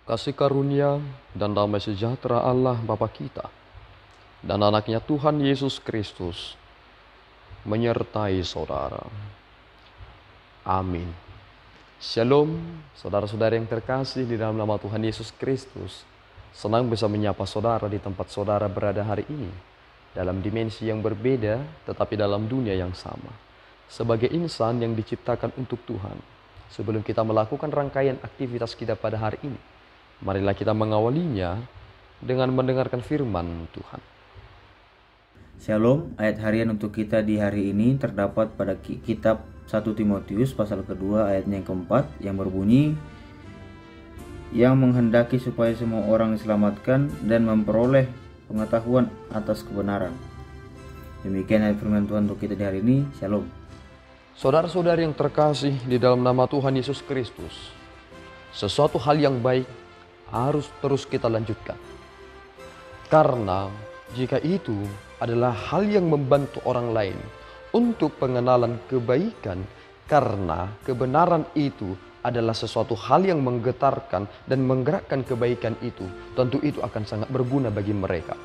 Kasih karunia dan damai sejahtera Allah Bapa kita dan anaknya Tuhan Yesus Kristus menyertai saudara. Amin. Shalom, saudara-saudara yang terkasih di dalam nama Tuhan Yesus Kristus. Senang bisa menyapa saudara di tempat saudara berada hari ini, dalam dimensi yang berbeda tetapi dalam dunia yang sama. Sebagai insan yang diciptakan untuk Tuhan, sebelum kita melakukan rangkaian aktivitas kita pada hari ini, marilah kita mengawalinya dengan mendengarkan firman Tuhan. Shalom, ayat harian untuk kita di hari ini terdapat pada kitab 1 Timotius pasal kedua ayatnya yang keempat yang berbunyi, yang menghendaki supaya semua orang diselamatkan dan memperoleh pengetahuan atas kebenaran. Demikian ayat firman Tuhan untuk kita di hari ini. Shalom. Saudara-saudari yang terkasih di dalam nama Tuhan Yesus Kristus, sesuatu hal yang baik harus terus kita lanjutkan. Karena jika itu adalah hal yang membantu orang lain untuk pengenalan kebaikan, karena kebenaran itu adalah sesuatu hal yang menggetarkan dan menggerakkan kebaikan itu, tentu itu akan sangat berguna bagi mereka.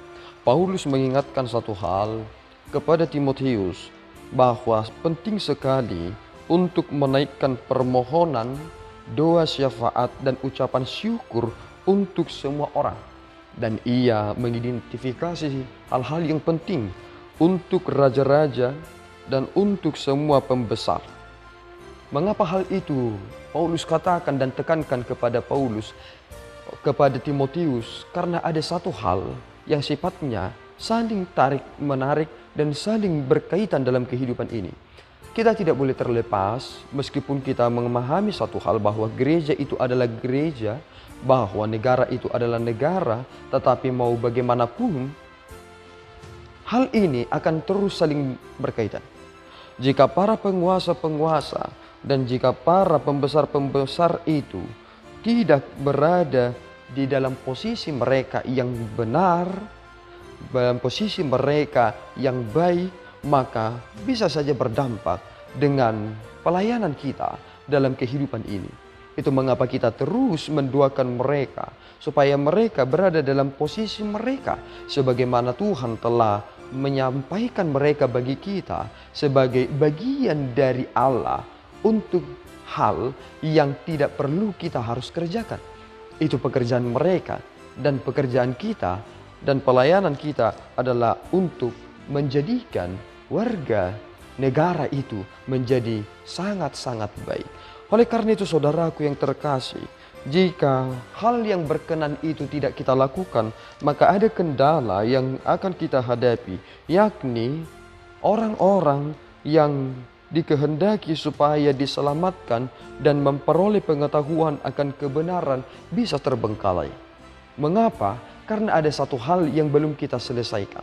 Paulus mengingatkan satu hal kepada Timotius, bahwa penting sekali untuk menaikkan permohonan, doa syafaat dan ucapan syukur untuk semua orang. Dan ia mengidentifikasi hal-hal yang penting untuk raja-raja dan untuk semua pembesar. Mengapa hal itu Paulus katakan dan tekankan kepada Timotius? Karena ada satu hal yang sifatnya saling tarik-menarik dan saling berkaitan dalam kehidupan ini. Kita tidak boleh terlepas meskipun kita memahami satu hal bahwa gereja itu adalah gereja, bahwa negara itu adalah negara, tetapi mau bagaimanapun hal ini akan terus saling berkaitan. Jika para penguasa-penguasa dan jika para pembesar-pembesar itu tidak berada di dalam posisi mereka yang benar, dalam posisi mereka yang baik, maka bisa saja berdampak dengan pelayanan kita dalam kehidupan ini. Itu mengapa kita terus mendoakan mereka supaya mereka berada dalam posisi mereka sebagaimana Tuhan telah menyampaikan mereka bagi kita sebagai bagian dari Allah untuk hal yang tidak perlu kita harus kerjakan. Itu pekerjaan mereka, dan pekerjaan kita dan pelayanan kita adalah untuk menjadikan warga negara itu menjadi sangat-sangat baik. Oleh karena itu saudaraku yang terkasih, jika hal yang berkenan itu tidak kita lakukan, maka ada kendala yang akan kita hadapi, yakni orang-orang yang dikehendaki supaya diselamatkan dan memperoleh pengetahuan akan kebenaran bisa terbengkalai. Mengapa? Karena ada satu hal yang belum kita selesaikan.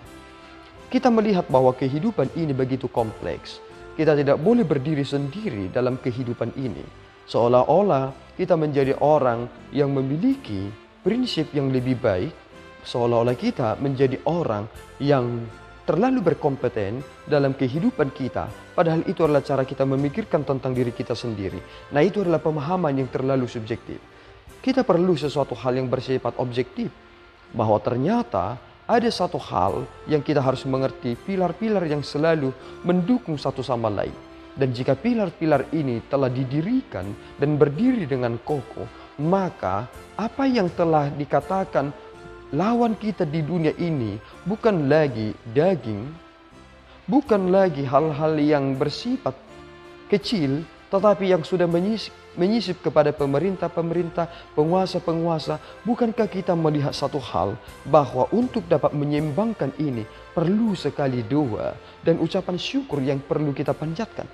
Kita melihat bahwa kehidupan ini begitu kompleks. Kita tidak boleh berdiri sendiri dalam kehidupan ini. Seolah-olah kita menjadi orang yang memiliki prinsip yang lebih baik. Seolah-olah kita menjadi orang yang terlalu berkompeten dalam kehidupan kita. Padahal itu adalah cara kita memikirkan tentang diri kita sendiri. Nah, itu adalah pemahaman yang terlalu subjektif. Kita perlu sesuatu hal yang bersifat objektif. Bahwa ternyata ada satu hal yang kita harus mengerti, pilar-pilar yang selalu mendukung satu sama lain. Dan jika pilar-pilar ini telah didirikan dan berdiri dengan kokoh, maka apa yang telah dikatakan lawan kita di dunia ini bukan lagi daging, bukan lagi hal-hal yang bersifat kecil, tetapi yang sudah menyisip kepada pemerintah-pemerintah, penguasa-penguasa. Bukankah kita melihat satu hal bahwa untuk dapat menyeimbangkan ini perlu sekali doa dan ucapan syukur yang perlu kita panjatkan.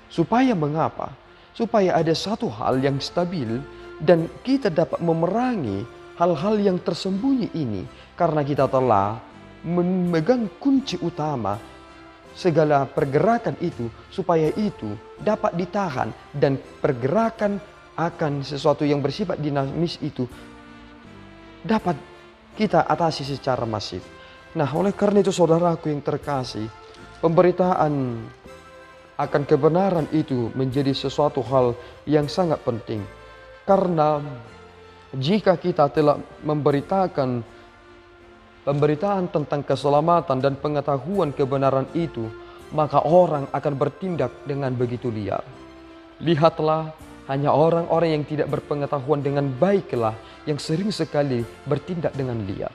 Supaya mengapa? Supaya ada satu hal yang stabil dan kita dapat memerangi hal-hal yang tersembunyi ini, karena kita telah memegang kunci utama segala pergerakan itu, supaya itu dapat ditahan dan pergerakan akan sesuatu yang bersifat dinamis itu dapat kita atasi secara masif. Nah, oleh karena itu saudaraku yang terkasih, pemberitaan akan kebenaran itu menjadi sesuatu hal yang sangat penting. Karena Jika kita telah memberitakan pemberitaan tentang keselamatan dan pengetahuan kebenaran itu, maka orang akan bertindak dengan begitu liar. Lihatlah, hanya orang-orang yang tidak berpengetahuan dengan baiklah yang sering sekali bertindak dengan liar.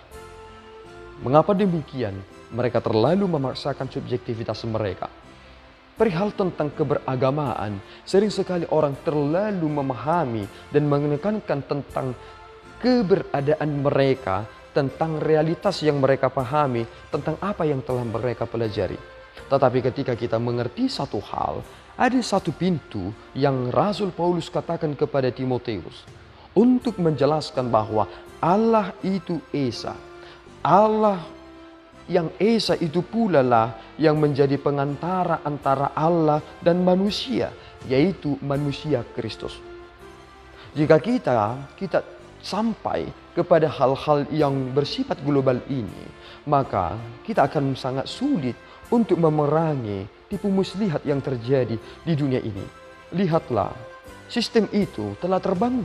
Mengapa demikian? Mereka terlalu memaksakan subjektivitas mereka. Perihal tentang keberagamaan, sering sekali orang terlalu memahami dan menekankan tentang keberadaan mereka, tentang realitas yang mereka pahami, tentang apa yang telah mereka pelajari. Tetapi ketika kita mengerti satu hal, ada satu pintu yang Rasul Paulus katakan kepada Timotius untuk menjelaskan bahwa Allah itu Esa. Allah yang Esa itu pula lah yang menjadi pengantara antara Allah dan manusia, yaitu manusia Kristus. Jika kita sampai kepada hal-hal yang bersifat global ini, maka kita akan sangat sulit untuk memerangi tipu muslihat yang terjadi di dunia ini. Lihatlah, sistem itu telah terbangun.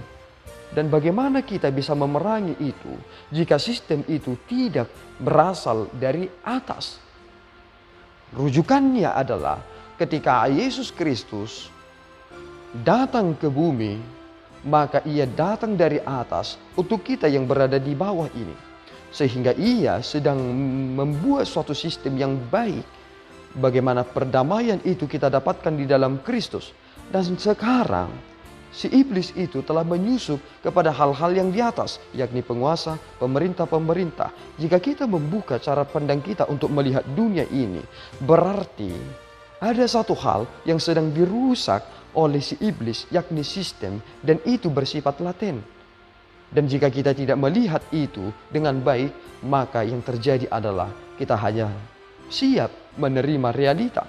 Dan bagaimana kita bisa memerangi itu jika sistem itu tidak berasal dari atas? Rujukannya adalah ketika Yesus Kristus datang ke bumi, maka ia datang dari atas untuk kita yang berada di bawah ini. Sehingga ia sedang membuat suatu sistem yang baik. Bagaimana perdamaian itu kita dapatkan di dalam Kristus. Dan sekarang si iblis itu telah menyusup kepada hal-hal yang di atas, yakni penguasa, pemerintah-pemerintah. Jika kita membuka cara pandang kita untuk melihat dunia ini, berarti ada satu hal yang sedang dirusak oleh si iblis, yakni sistem, dan itu bersifat laten. Dan jika kita tidak melihat itu dengan baik, maka yang terjadi adalah kita hanya siap menerima realita.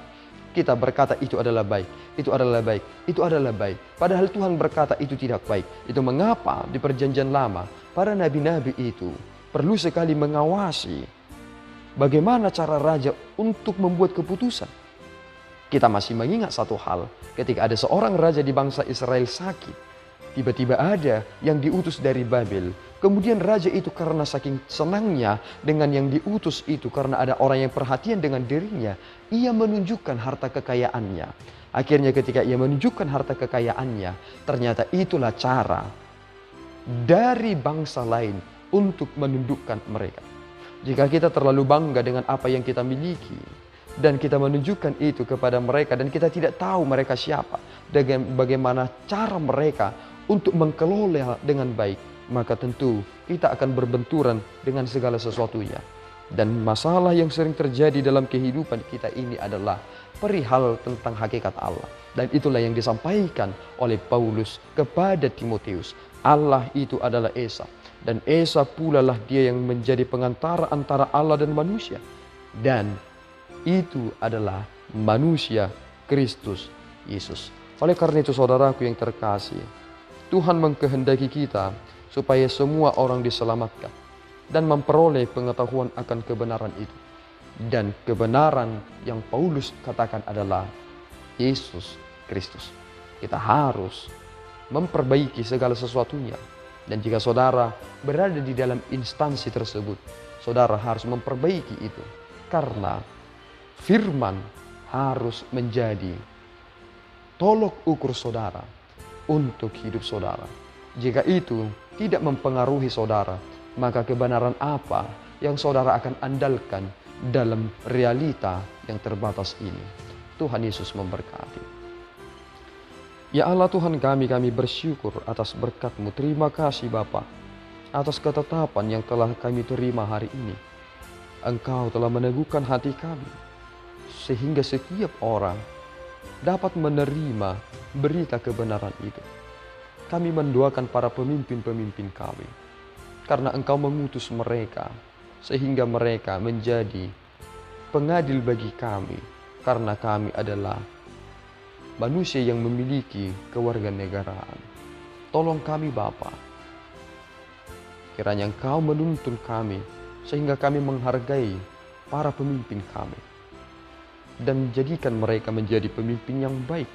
Kita berkata itu adalah baik, itu adalah baik, itu adalah baik. Padahal Tuhan berkata itu tidak baik. Itu mengapa di perjanjian lama para nabi-nabi itu perlu sekali mengawasi bagaimana cara raja untuk membuat keputusan. Kita masih mengingat satu hal, ketika ada seorang raja di bangsa Israel sakit, tiba-tiba ada yang diutus dari Babel. Kemudian raja itu karena saking senangnya dengan yang diutus itu, karena ada orang yang perhatian dengan dirinya, ia menunjukkan harta kekayaannya. Akhirnya ketika ia menunjukkan harta kekayaannya, ternyata itulah cara dari bangsa lain untuk menundukkan mereka. Jika kita terlalu bangga dengan apa yang kita miliki, dan kita menunjukkan itu kepada mereka, dan kita tidak tahu mereka siapa, dan bagaimana cara mereka untuk mengelola dengan baik, maka tentu kita akan berbenturan dengan segala sesuatunya. Dan masalah yang sering terjadi dalam kehidupan kita ini adalah perihal tentang hakikat Allah. Dan itulah yang disampaikan oleh Paulus kepada Timotius. Allah itu adalah Esa. Dan Esa pula lah dia yang menjadi pengantara antara Allah dan manusia. Dan itu adalah manusia Kristus Yesus. Oleh karena itu saudaraku yang terkasih, Tuhan mengkehendaki kita supaya semua orang diselamatkan dan memperoleh pengetahuan akan kebenaran itu. Dan kebenaran yang Paulus katakan adalah Yesus Kristus. Kita harus memperbaiki segala sesuatunya. Dan jika saudara berada di dalam instansi tersebut, saudara harus memperbaiki itu. Karena firman harus menjadi tolok ukur saudara untuk hidup saudara. Jika itu tidak mempengaruhi saudara, maka kebenaran apa yang saudara akan andalkan dalam realita yang terbatas ini? Tuhan Yesus memberkati. Ya Allah Tuhan kami bersyukur atas berkat-Mu. Terima kasih Bapa atas ketetapan yang telah kami terima hari ini. Engkau telah meneguhkan hati kami, sehingga setiap orang dapat menerima berita kebenaran itu. Kami mendoakan para pemimpin-pemimpin kami, karena Engkau mengutus mereka, sehingga mereka menjadi pengadil bagi kami, karena kami adalah manusia yang memiliki kewarganegaraan. Tolong kami Bapa, kiranya Engkau menuntun kami, sehingga kami menghargai para pemimpin kami, dan jadikan mereka menjadi pemimpin yang baik,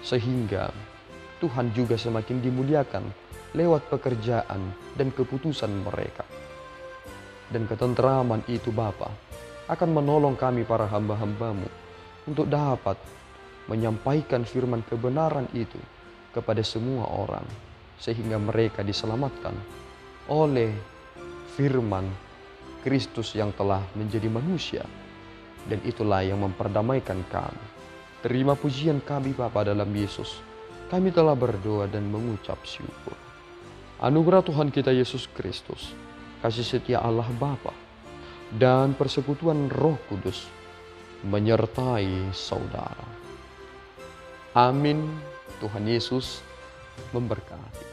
sehingga Tuhan juga semakin dimuliakan lewat pekerjaan dan keputusan mereka. Dan ketenteraman itu Bapa akan menolong kami para hamba-hambamu untuk dapat menyampaikan firman kebenaran itu kepada semua orang, sehingga mereka diselamatkan oleh firman Kristus yang telah menjadi manusia, dan itulah yang memperdamaikan kami. Terima pujian kami Bapa dalam Yesus. Kami telah berdoa dan mengucap syukur. Anugerah Tuhan kita Yesus Kristus, kasih setia Allah Bapa, dan persekutuan Roh Kudus menyertai saudara. Amin. Tuhan Yesus memberkati.